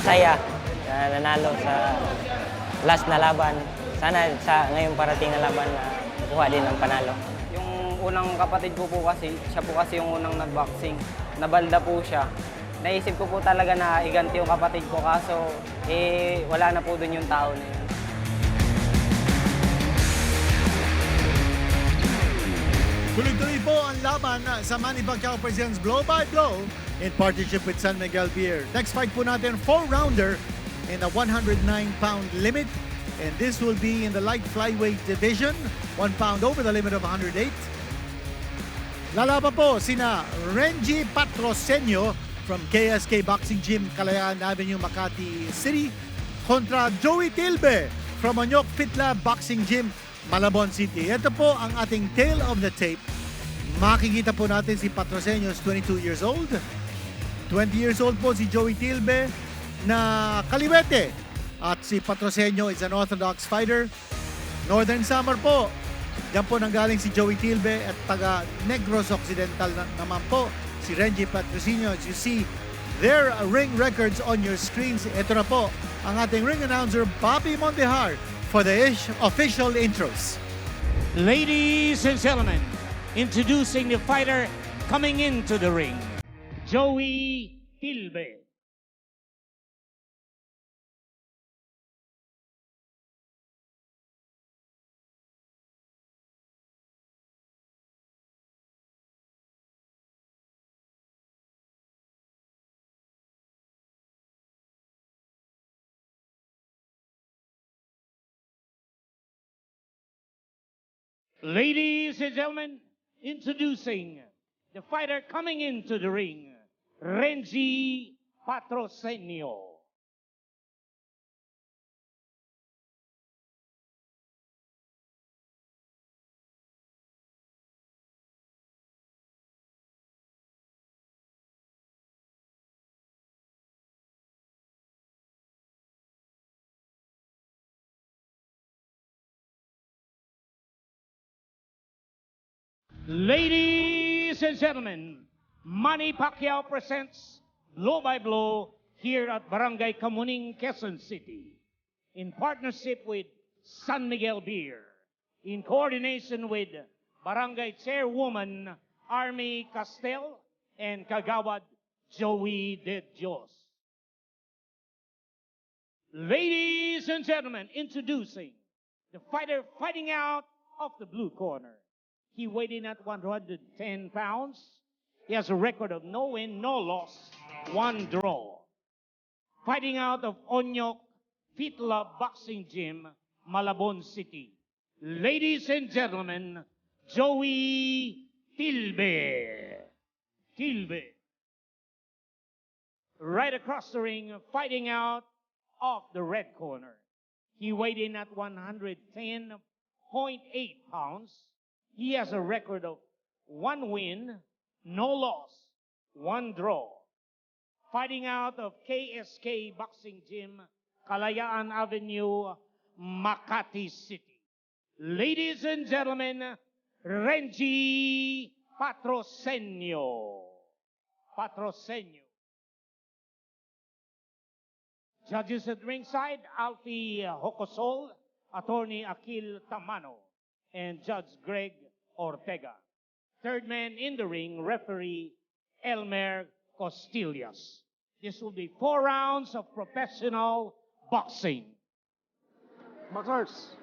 saya na nanalo sa last na laban. Sana sa ngayong parating na laban na kuha din ng panalo. Yung unang kapatid ko po kasi, siya po kasi yung unang nag-boxing. Nabalda po siya. Naisip ko po talaga na iganti yung kapatid ko kaso wala na po dun yung tao na yun. Tuloy-tuloy po ang laban sa Manny Pacquiao presents Blow by Blow in partnership with San Miguel Beer. Next fight po natin, 4-rounder in a 109-pound limit. And this will be in the light flyweight division, 1 pound over the limit of 108. Lalaban po sina Renji Patrocinio from KSK Boxing Gym, Kalayaan Avenue, Makati City kontra Joey Tilbe from Onyok Fitlab Boxing Gym, Malabon City. Ito po ang ating tail of the tape. Makikita po natin si Patrocinio is 22 years old. 20 years old po si Joey Tilbe na kaliwete. At si Patrocinio is an orthodox fighter. Northern Samar po. Diyan po nanggaling si Joey Tilbe at taga Negros Occidental naman po si Renji Patrocinio. As you see their ring records on your screens, ito na po ang ating ring announcer Bobby Mondejar for the official intros. Ladies and gentlemen, introducing the fighter coming into the ring, Joey Tilbe. Ladies and gentlemen, introducing the fighter coming into the ring, Renji Patrocinio. Ladies and gentlemen, Manny Pacquiao presents Blow by Blow here at Barangay Kamuning, Quezon City, in partnership with San Miguel Beer, in coordination with Barangay Chairwoman Army Castel and Kagawad Joey De Dios. Ladies and gentlemen, introducing the fighter fighting out of the blue corner. He weighed in at 110 pounds. He has a record of no win, no loss, 1 draw. Fighting out of Onyok Fitla Boxing Gym, Malabon City. Ladies and gentlemen, Joey Tilbe. Tilbe. Right across the ring, fighting out of the red corner. He weighed in at 110.8 pounds. He has a record of 1 win, no loss, 1 draw. Fighting out of KSK Boxing Gym, Kalayaan Avenue, Makati City. Ladies and gentlemen, Renji Patrocinio. Patrocinio. Judges at ringside, Alfie Hocosol, Attorney Akil Tamano, and Judge Greg Ortega. Third man in the ring, referee Elmer Costillas. This will be 4 rounds of professional boxing. Boxers!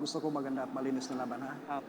Gusto ko maganda at malinis na laban, ha?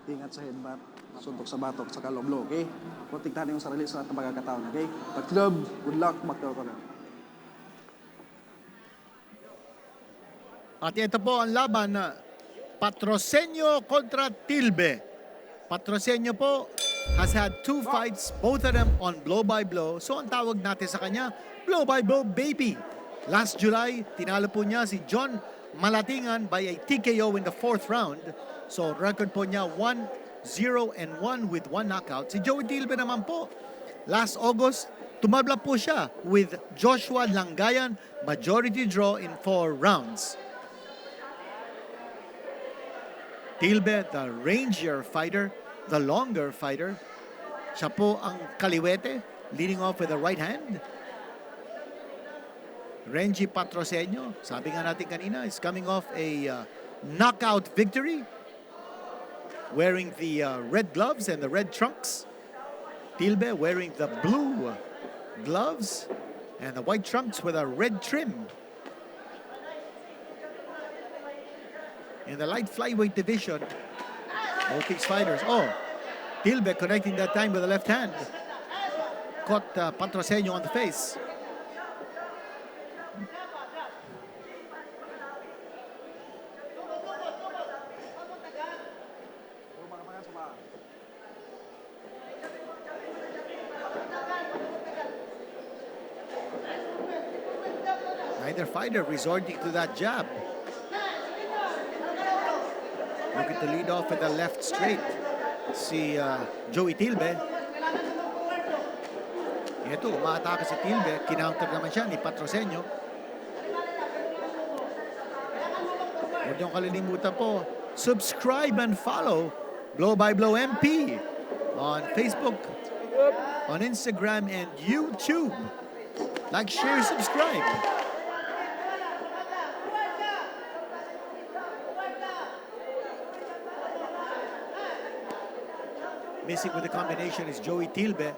Ingat sa headbutt, suntok sa batok, sa kaloblo, okay? Protektahan yung sarili sa lahat ng pagkakataon, okay? Pag-club, good luck, back to our corner. At ito po ang laban na Patrocinio kontra Tilbe. Patrocinio po has had 2 fights, both of them on blow by blow. So ang tawag natin sa kanya, blow by blow baby. Last July, tinalo po niya si John Malatingan by a TKO in the 4th round. So record po niya 1-0-1 with 1 knockout. Si Joey Tilbe naman po, last August, tumabla po siya with Joshua Langayan, majority draw in 4 rounds. Tilbe, the rangier fighter, the longer fighter. Siya po ang kaliwete, leading off with a right hand. Renji Patrocinio, sabi nga natin kanina, is coming off a knockout victory, wearing the red gloves and the red trunks. Tilbe wearing the blue gloves and the white trunks with a red trim. In the light flyweight division, both these fighters, Tilbe connecting that time with the left hand. Caught Patrocinio on the face. Neither fighter resorting to that jab. Looking to lead off with the left straight. Si Joey Tilbe. Ito, umaatake si Tilbe. Kinounter naman siya ni Patrocinio. Huwag niyong kalilimutan po, subscribe and follow Blow by Blow MP on Facebook, on Instagram, and YouTube. Like, share, subscribe. Missing with the combination is Joey Tilbe.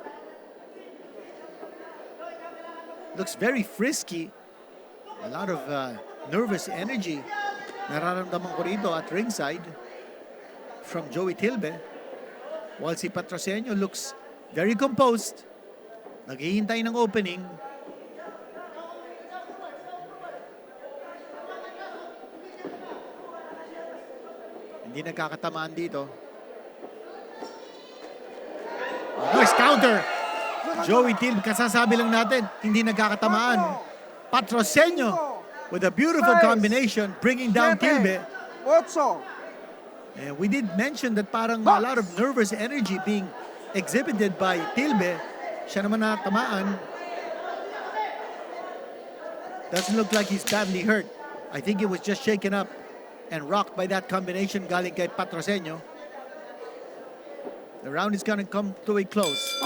Looks very frisky. A lot of nervous energy. Nararamdaman ko rito at ringside from Joey Tilbe. While si Patrocinio looks very composed. Naghihintay ng opening. Hindi nagkakatamaan dito. Nice counter. Joey Tilbe, kasasabi lang natin, hindi nagkakatamaan. Patrocinio with a beautiful combination bringing down Tilbe. And we did mention that parang a lot of nervous energy being exhibited by Tilbe. Siya naman natamaan. Doesn't look like he's badly hurt. I think he was just shaken up and rocked by that combination galing kay Patrocinio. The round is going to come to a close.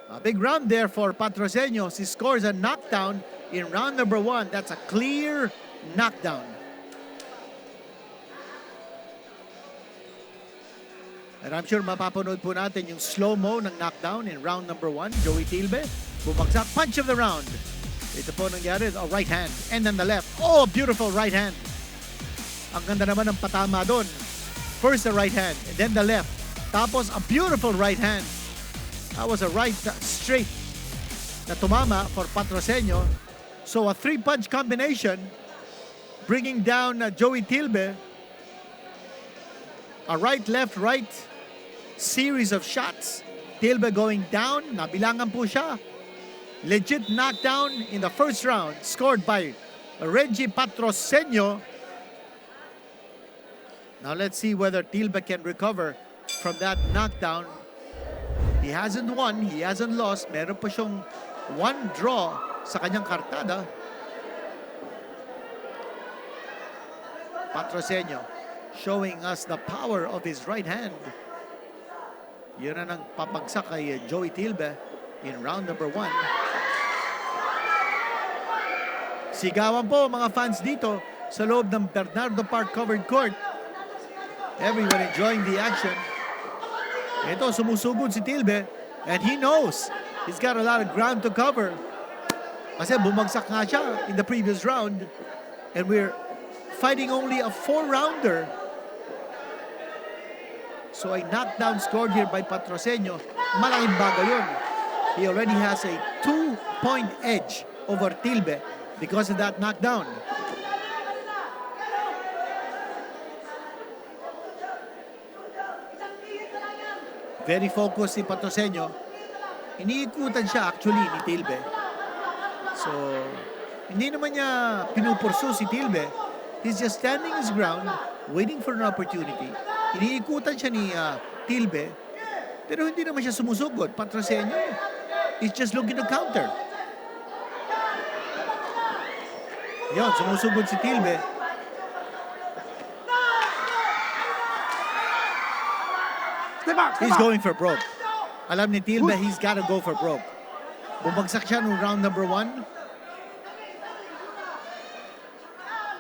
A big round there for Patrocinio. He scores a knockdown in round number 1. That's a clear knockdown. And I'm sure mapapanood po natin yung slow-mo ng knockdown in round number 1. Joey Tilbe, bumagsak, punch of the round. Ito po nangyari, a right hand. And then the left. Oh, beautiful right hand. Ang ganda naman ng patama doon. First the right hand, and then the left. Tapos a beautiful right hand. That was a right straight na tumama for Patrocinio. So a 3-punch combination bringing down Joey Tilbe. A right, left, right series of shots. Tilbe going down. Nabilangan po siya. Legit knockdown in the first round scored by Renji Patrocinio. Now let's see whether Tilbe can recover from that knockdown. He hasn't won, he hasn't lost. Meron pa siyang 1 draw sa kanyang kartada. Patrocinio showing us the power of his right hand. Yun na nang papagsak kay Joey Tilbe in round number 1. Sigawan po mga fans dito sa loob ng Bernardo Park covered court. Everyone enjoying the action. Ito, sumusugod si Tilbe and he knows he's got a lot of ground to cover. Kasi bumagsak nga siya in the previous round and we're fighting only a 4-rounder. So a knockdown scored here by Patrocinio, malaking bagay yun. He already has a 2-point edge over Tilbe because of that knockdown. Very focused si Patrocinio. Iniikutan siya actually ni Tilbe. So, hindi naman niya pinupursu si Tilbe. He's just standing his ground, waiting for an opportunity. Iniikutan siya ni Tilbe, pero hindi naman siya sumusugod. Patrocinio, he's just looking to counter. Yun, sumusugod si Tilbe. He's going for broke. Alam ni Tilbe, he's gotta go for broke. Bumagsak siya nung round number 1.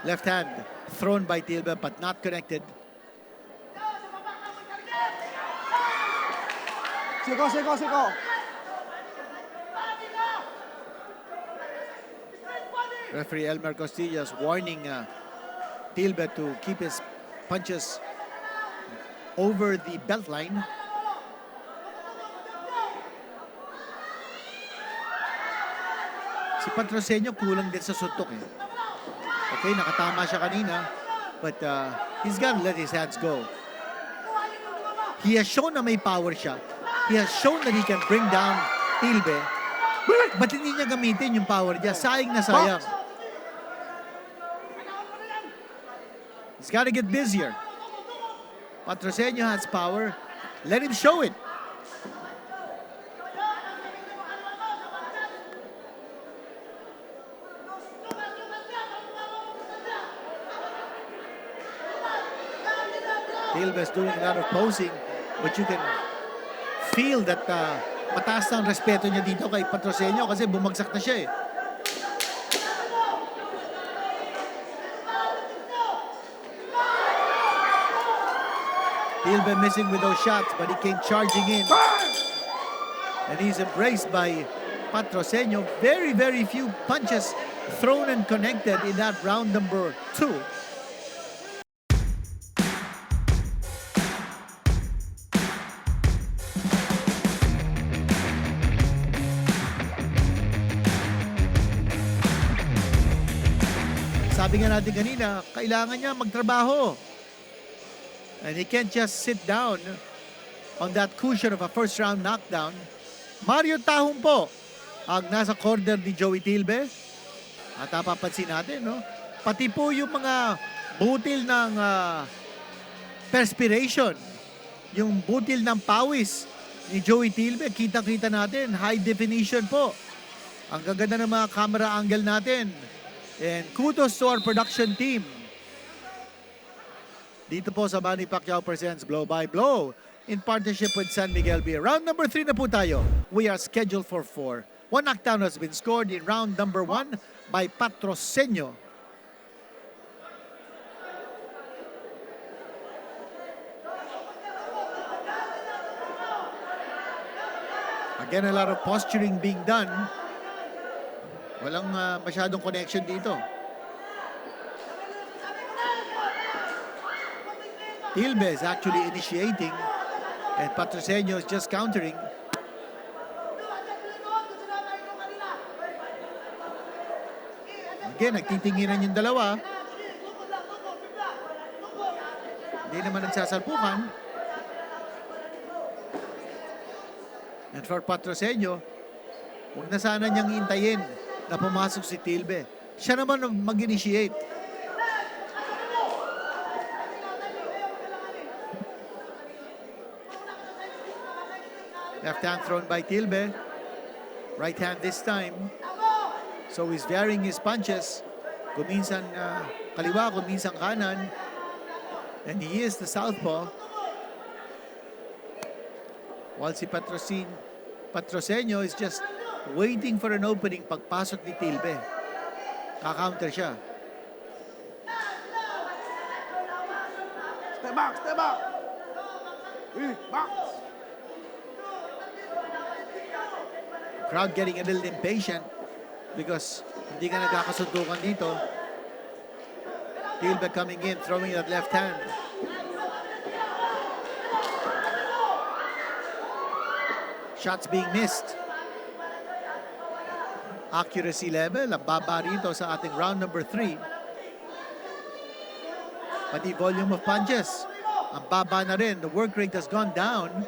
Left hand thrown by Tilbe but not connected. Siko. Referee Elmer Costillas warning Tilbe to keep his punches over the belt line. Si Patrocinio kulang din sa suntok eh. Okay, nakatama siya kanina, but he's gotta let his hands go. He has shown na may power siya. He has shown that he can bring down Tilbe. Ba't hindi niya gamitin yung power niya? Sayang na sayang. He's gotta get busier. Patrocinio has power. Let him show it. Tilbe's doing a lot of posing, but you can feel that mataas ang respeto niya dito kay Patrocinio kasi bumagsak na siya eh. Tilbe missing with those shots, but he came charging in. And he's embraced by Patrocinio. Very, very few punches thrown and connected in that round number 2. Sabi nga natin kanina, kailangan niya magtrabaho. And he can't just sit down on that cushion of a first-round knockdown. Mario Tahong po ang nasa corner ni Joey Tilbe. At napapansin natin, no? Pati po yung mga butil ng perspiration, yung butil ng pawis ni Joey Tilbe, kita-kita natin, high definition po. Ang gaganda ng mga camera angle natin. And kudos to our production team. Dito po sa Manny Pacquiao Presents Blow by Blow in partnership with San Miguel Beer. Round number 3 na po tayo. We are scheduled for 4. One knockdown has been scored in round number 1 by Patrocinio. Again, a lot of posturing being done. Walang masyadong connection dito. Tilbe is actually initiating and Patrocinio is just countering. Again, nagtitinginan yung dalawa. Hindi naman nagsasalpukan. And for Patrocinio, huwag na sana niyang intayin na pumasok si Tilbe. Siya naman mag-initiate. Left hand thrown by Tilbe. Right hand this time. So he's varying his punches. Kuminsan kaliwa, kuminsan kanan. And he is the southpaw. While si Patrocinio is just waiting for an opening pagpasok ni Tilbe. Ka-counter siya. Step back. Back. Crowd getting a little impatient because hindi ka nagkakasundukan dito. Tilbe coming in, throwing that left hand. Shots being missed. Accuracy level, ang baba rito sa ating round number 3. Pati volume of punches, ang baba na rin. The work rate has gone down.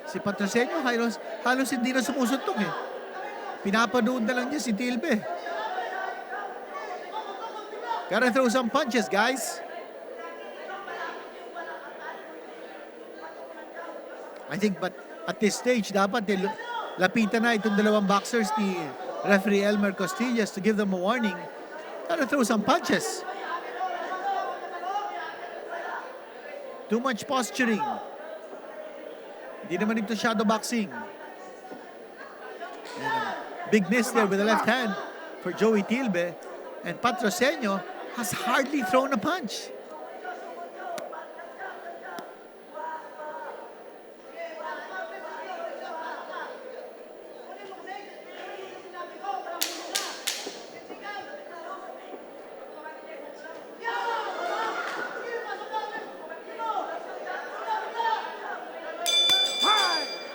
Si Patrocinio halos hindi na sumusuntok eh. Pinapanood na lang niya si Tilbe. Gotta throw some punches, guys. I think but at this stage dapat lapitan na itong dalawang boxers ni referee Elmer Costillas to give them a warning. Gotta throw some punches. Too much posturing. Hindi naman ito shadow boxing. And big miss there with the left hand for Joey Tilbe. And Patrocinio has hardly thrown a punch.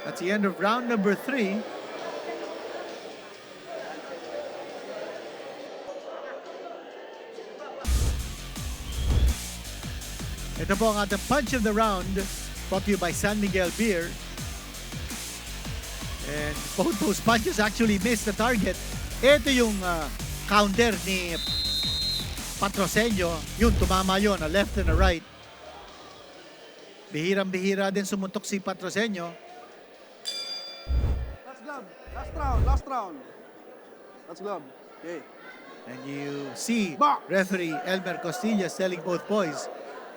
That's the end of round number 3. Ito po ang ating punch of the round, brought to you by San Miguel Beer. And both those punches actually missed the target. Ito yung counter ni Patrocinio. Yun, tumama yun, a left and a right. Bihirang-bihira din sumuntok si Patrocinio. Last glove. Last round. Last round. Last glove. Okay. And you see Box. referee Elmer Costillas telling both boys,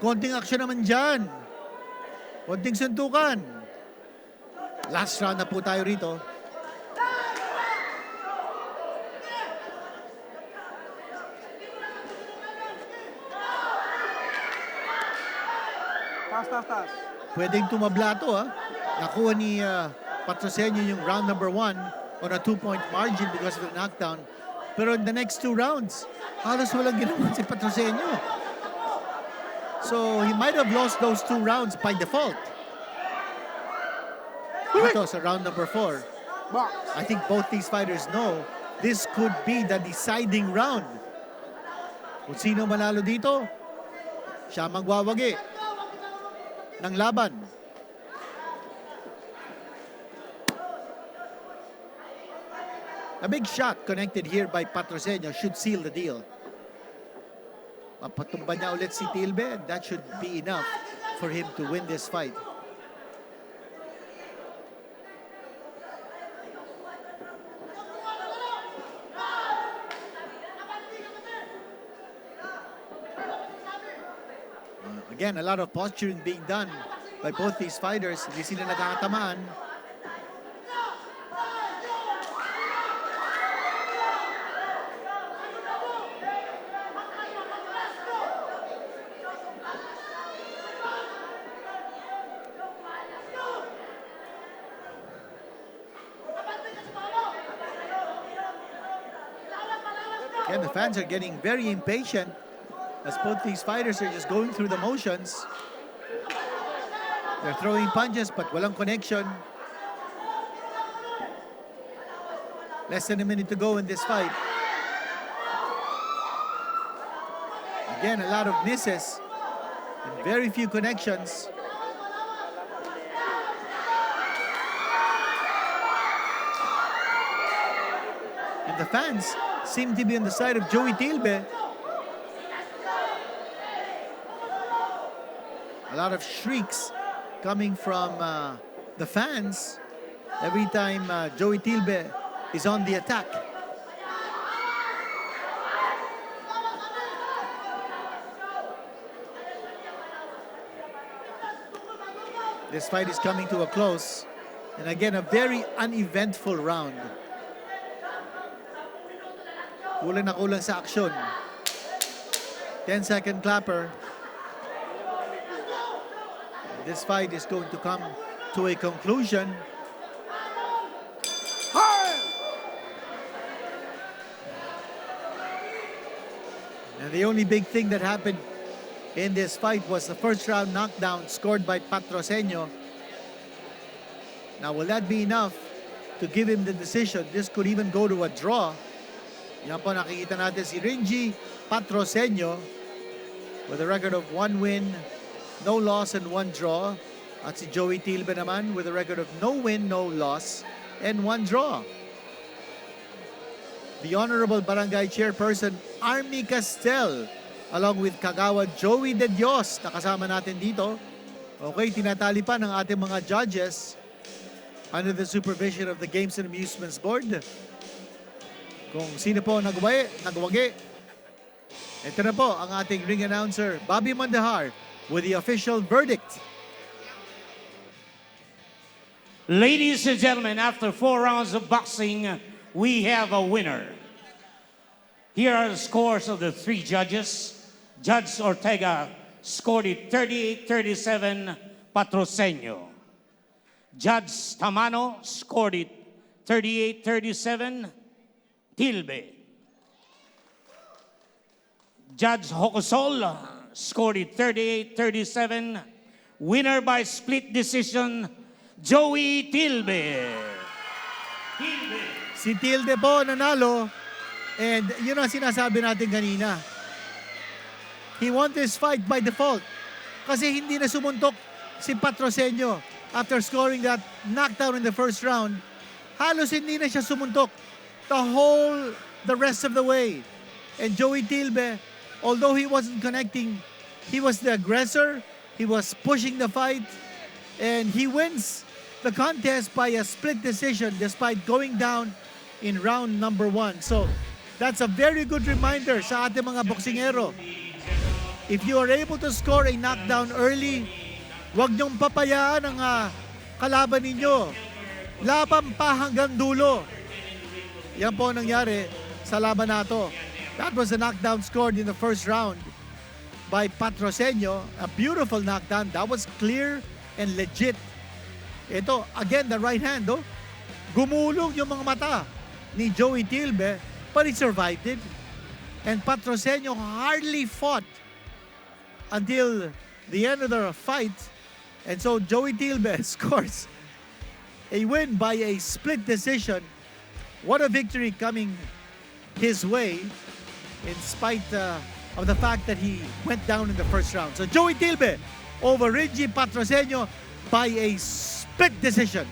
konting action naman dyan. Konting suntukan. Last round na po tayo rito. Taas. Pwedeng tumabla to, ha. Nakuha ni Patrocinio yung round number 1 on a 2-point margin because of the knockdown. Pero in the next 2 rounds, halos walang ginawa si Patrocinio. So he might have lost those 2 rounds by default. Ito sa round number 4. Box. I think both these fighters know this could be the deciding round. Kung sino manalo dito, siya magwawagi ng laban. A big shot connected here by Patrocinio should seal the deal. Mapatumba niya ulit si Tilbe, and that should be enough for him to win this fight. Again, a lot of posturing being done by both these fighters. Hindi sila nagkakatamaan. Again, the fans are getting very impatient as both these fighters are just going through the motions. They're throwing punches but walang connection. Less than a minute to go in this fight. Again, a lot of misses and very few connections. And the fans seem to be on the side of Joey Tilbe. A lot of shrieks coming from the fans every time Joey Tilbe is on the attack. This fight is coming to a close. And again, a very uneventful round. Kulang na kulang sa aksyon. 10-second clapper. This fight is going to come to a conclusion. And the only big thing that happened in this fight was the first round knockdown scored by Patrocinio. Now, will that be enough to give him the decision? This could even go to a draw. Yan po, nakikita natin si Renji Patrocinio with a record of 1 win, no loss, and 1 draw. At si Joey Tilbe naman with a record of no win, no loss, and 1 draw. The Honorable Barangay Chairperson Army Castel along with Kagawa Joey De Dios na kasama natin dito. Okay, tinatali pa ng ating mga judges under the supervision of the Games and Amusements Board. Kung sino po nagwagi. Ito na po ang ating ring announcer, Bobby Mandahar, with the official verdict. Ladies and gentlemen, after 4 rounds of boxing, we have a winner. Here are the scores of the 3 judges. Judge Ortega scored it 38-37 Patrocinio. Judge Tamano scored it 38-37 Tilbe. Judge Hocosol scored it 38-37. Winner by split decision, Joey Tilbe. Si Tilde po nanalo, and yun ang sinasabi natin kanina. He won this fight by default kasi hindi na sumuntok si Patrocinio after scoring that knockdown in the first round. Halos hindi na siya sumuntok the rest of the way. And Joey Tilbe, although he wasn't connecting, he was the aggressor, he was pushing the fight, and he wins the contest by a split decision despite going down in round number 1. So, that's a very good reminder sa ating mga boksingero. If you are able to score a knockdown early, huwag niyong papayaan ang kalaban ninyo. Laban pa hanggang dulo. Yan po ang nangyari sa laban na to. That was a knockdown scored in the first round by Patrocinio. A beautiful knockdown. That was clear and legit. Ito, again, the right hand, oh. Gumulong yung mga mata ni Joey Tilbe, but he survived it. And Patrocinio hardly fought until the end of the fight. And so Joey Tilbe scores a win by a split decision. What a victory coming his way in spite of the fact that he went down in the first round. So Joey Tilbe over Renji Patrocinio by a split decision.